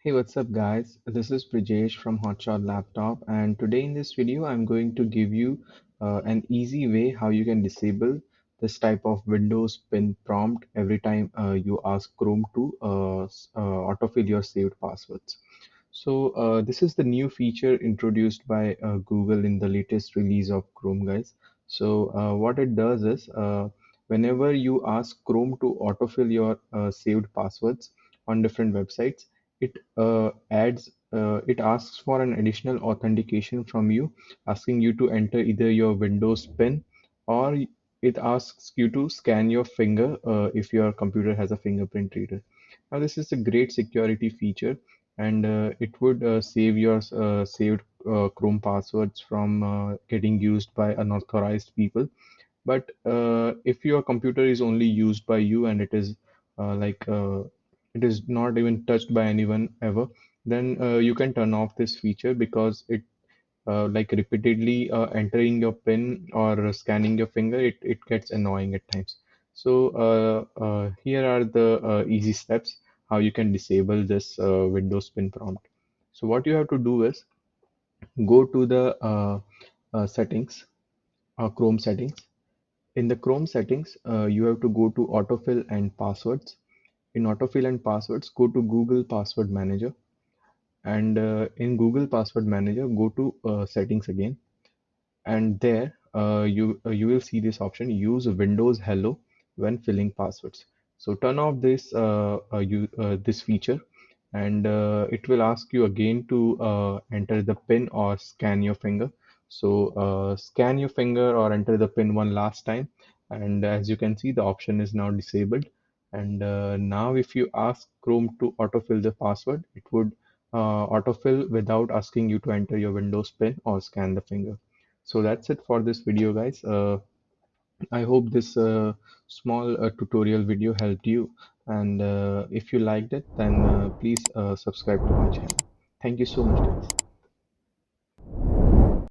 Hey, what's up, guys? This is Prijesh from Hotshot Laptop, and today in this video, I'm going to give you an easy way how you can disable this type of Windows pin prompt every time you ask Chrome to autofill your saved passwords. So, this is the new feature introduced by Google in the latest release of Chrome, guys. So, what it does is whenever you ask Chrome to autofill your saved passwords on different websites, it asks for an additional authentication from you, asking you to enter either your Windows PIN or it asks you to scan your finger if your computer has a fingerprint reader. Now, this is a great security feature and it would save your saved Chrome passwords from getting used by unauthorized people. But if your computer is only used by you and it is not even touched by anyone ever, then you can turn off this feature because it like repeatedly entering your PIN or scanning your finger, it gets annoying at times. So here are the easy steps how you can disable this Windows PIN prompt. So what you have to do is go to the settings, Chrome settings. In the Chrome settings, you have to go to autofill and passwords. In autofill and passwords, go to Google Password Manager. And in Google Password Manager, go to settings again. And there you will see this option, use Windows Hello when filling passwords. So turn off this feature and it will ask you again to enter the pin or scan your finger. So scan your finger or enter the pin one last time, and as you can see, the option is now disabled. And now if you ask Chrome to autofill the password, it would autofill without asking you to enter your Windows pin or scan the finger. So that's it for this video, guys. I hope this small tutorial video helped you. And if you liked it, then please subscribe to my channel. Thank you so much, guys.